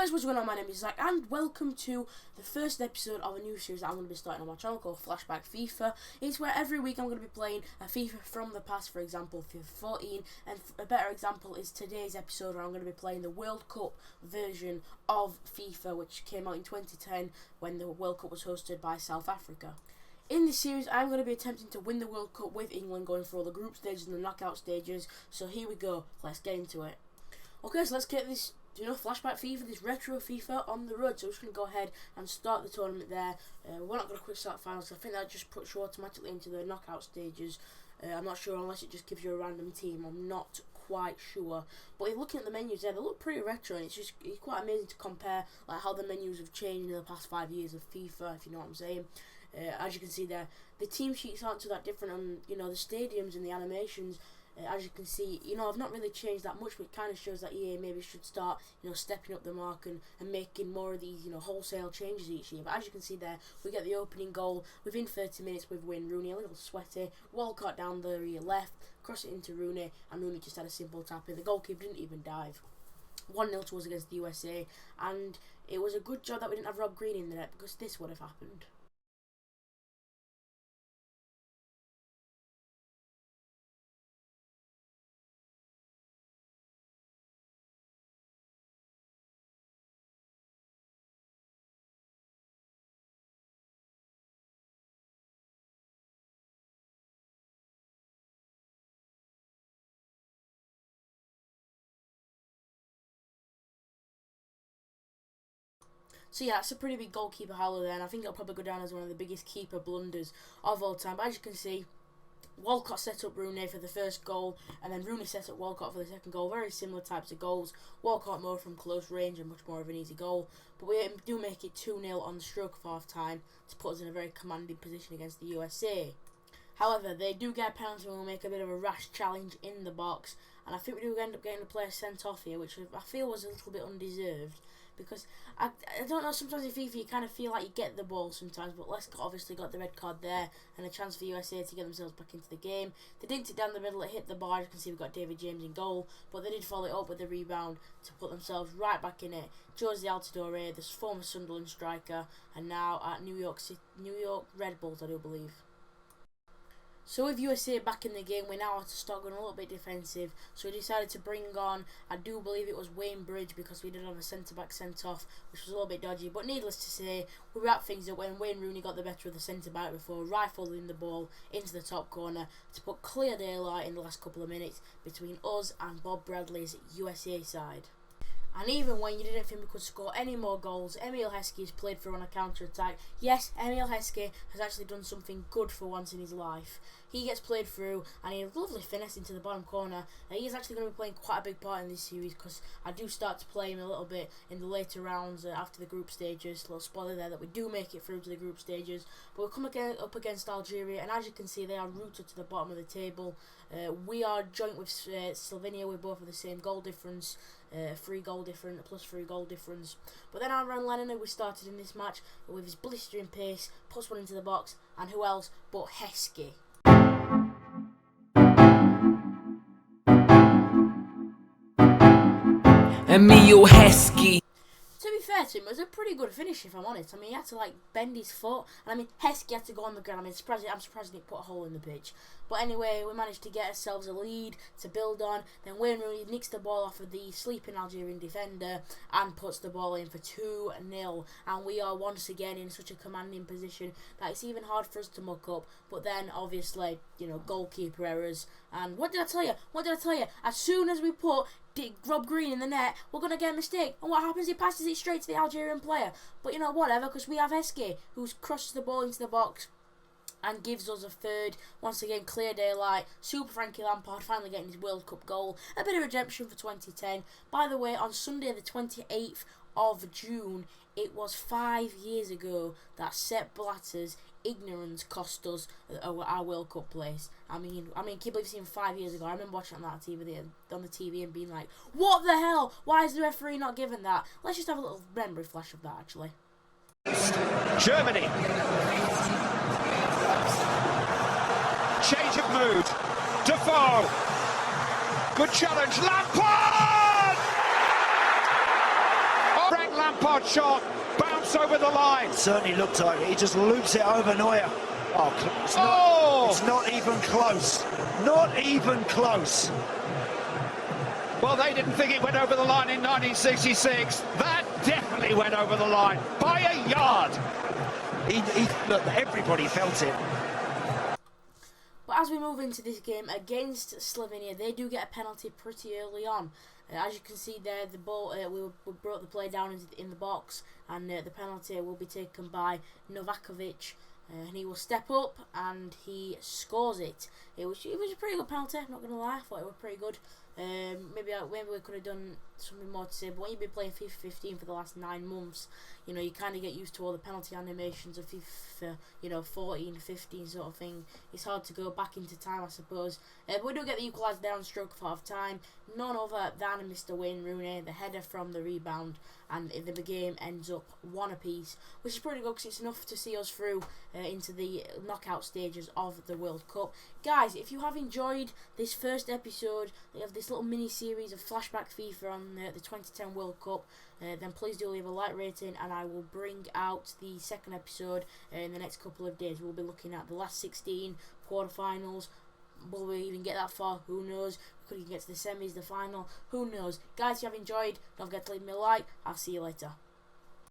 Guys, what's going on? My name is Zach and welcome to the first episode of a new series that I'm going to be starting on my channel called Flashback FIFA. It's where every week I'm going to be playing a FIFA from the past, for example FIFA 14, and a better example is today's episode where I'm going to be playing the World Cup version of FIFA, which came out in 2010 when the World Cup was hosted by South Africa. In this series, I'm going to be attempting to win the World Cup with England, going for all the group stages and the knockout stages. So here we go, let's get into it. Okay, so let's get this Flashback FIFA, this retro FIFA on the road. So we're just going to go ahead and start the tournament there. We're not going to quick start finals, so I think that just puts you automatically into the knockout stages. I'm not sure unless it just gives you a random team. I'm not quite sure. But looking at the menus there, they look pretty retro, and it's quite amazing to compare like how the menus have changed in the past 5 years of FIFA, if you know what I'm saying. As you can see there, the team sheets aren't too that different, and the stadiums and the animations. As you can see, I've not really changed that much, but it kind of shows that EA maybe should start, stepping up the mark and making more of these, wholesale changes each year. But as you can see there, we get the opening goal within 30 minutes with Wayne Rooney, a little sweaty, Walcott down the left, cross it into Rooney, and Rooney just had a simple tap in. The goalkeeper didn't even dive. 1-0 to us against the USA, and it was a good job that we didn't have Rob Green in the net, because this would have happened. So yeah, it's a pretty big goalkeeper howler there, and I think it'll probably go down as one of the biggest keeper blunders of all time. But as you can see, Walcott set up Rooney for the first goal, and then Rooney set up Walcott for the second goal. Very similar types of goals. Walcott more from close range and much more of an easy goal. But we do make it 2-0 on the stroke of half time to put us in a very commanding position against the USA. However, they do get a penalty and we'll make a bit of a rash challenge in the box, and I think we do end up getting the player sent off here, which I feel was a little bit undeserved. Because, I don't know, sometimes in FIFA you kind of feel like you get the ball sometimes, but Lescott obviously got the red card there, and a chance for USA to get themselves back into the game. They dinked it down the middle, it hit the bar. As you can see, we've got David James in goal, but they did follow it up with the rebound to put themselves right back in it. Jose Altidore, the former Sunderland striker, and now at New York Red Bulls, I do believe. So with USA back in the game, we now have to start going a little bit defensive. So we decided to bring on, I do believe it was Wayne Bridge, because we did have a centre-back sent off, which was a little bit dodgy. But needless to say, we wrapped things up when Wayne Rooney got the better of the centre-back before rifling the ball into the top corner to put clear daylight in the last couple of minutes between us and Bob Bradley's USA side. And even when you didn't think we could score any more goals, Emile Heskey has played through on a counter-attack. Yes, Emile Heskey has actually done something good for once in his life. He gets played through, and he has a lovely finesse into the bottom corner. He is actually going to be playing quite a big part in this series, because I do start to play him a little bit in the later rounds after the group stages. A little spoiler there that we do make it through to the group stages. But we'll come up against Algeria, and as you can see, they are rooted to the bottom of the table. We are joint with Slovenia. We both have the same goal difference. 3 goal difference, plus 3 goal difference. But then Aaron Lennon, who we started in this match with his blistering pace, puts one into the box, and who else but Heskey. Emile Heskey. To be fair to him, it was a pretty good finish, if I'm honest. I mean, he had to bend his foot, and I mean, Heskey had to go on the ground. I'm surprised he didn't put a hole in the pitch. But anyway, we managed to get ourselves a lead to build on. Then Wayne Rooney nicks the ball off of the sleeping Algerian defender and puts the ball in for 2-0. And we are once again in such a commanding position that it's even hard for us to muck up. But then, obviously, goalkeeper errors. And what did I tell you? As soon as we put Rob Green in the net, we're going to get a mistake. And what happens? He passes it straight to the Algerian player. But whatever, because we have Heskey, who crosses the ball into the box and gives us a third. Once again, clear daylight. Super Frankie Lampard finally getting his World Cup goal. A bit of redemption for 2010. By the way, on Sunday the 28th of June, it was 5 years ago that Sepp Blatter's ignorance cost us our World Cup place. I mean, can you believe it's even 5 years ago? I remember watching on the TV and being like, what the hell? Why is the referee not given that? Let's just have a little memory flash of that, actually. Germany. Change of mood. Defoe. Good challenge. Lampard! Oh, Frank Lampard. Lampard shot, bounce over the line. Certainly looked like it. He just loops it over Neuer. It's not even close. Not even close. Well, they didn't think it went over the line in 1966. That definitely went over the line by a yard. Look, everybody felt it. But as we move into this game against Slovenia, they do get a penalty pretty early on. As you can see there, the ball we brought the player down in the box, and the penalty will be taken by Novakovic. And he will step up and he scores it. It was a pretty good penalty, not going to lie. I thought it was pretty good. Maybe we could have done something more to say, but when you've been playing FIFA 15 for the last 9 months, you know, you kind of get used to all the penalty animations of FIFA, you know, 14, 15 sort of thing. It's hard to go back into time, I suppose. But we do get the equaliser down stroke of half time. None other than Mr. Wayne Rooney, the header from the rebound, and the game ends up 1 apiece, which is pretty good because it's enough to see us through into the knockout stages of the World Cup. Guys, if you have enjoyed this first episode of this little mini series of Flashback FIFA on the 2010 World Cup, then please do leave a like rating, and I will bring out the second episode in the next couple of days. We'll be looking at the last 16 quarterfinals. Will we even get that far? Who knows? We could even get to the semis, the final. Who knows? Guys, if you have enjoyed, don't forget to leave me a like. I'll see you later.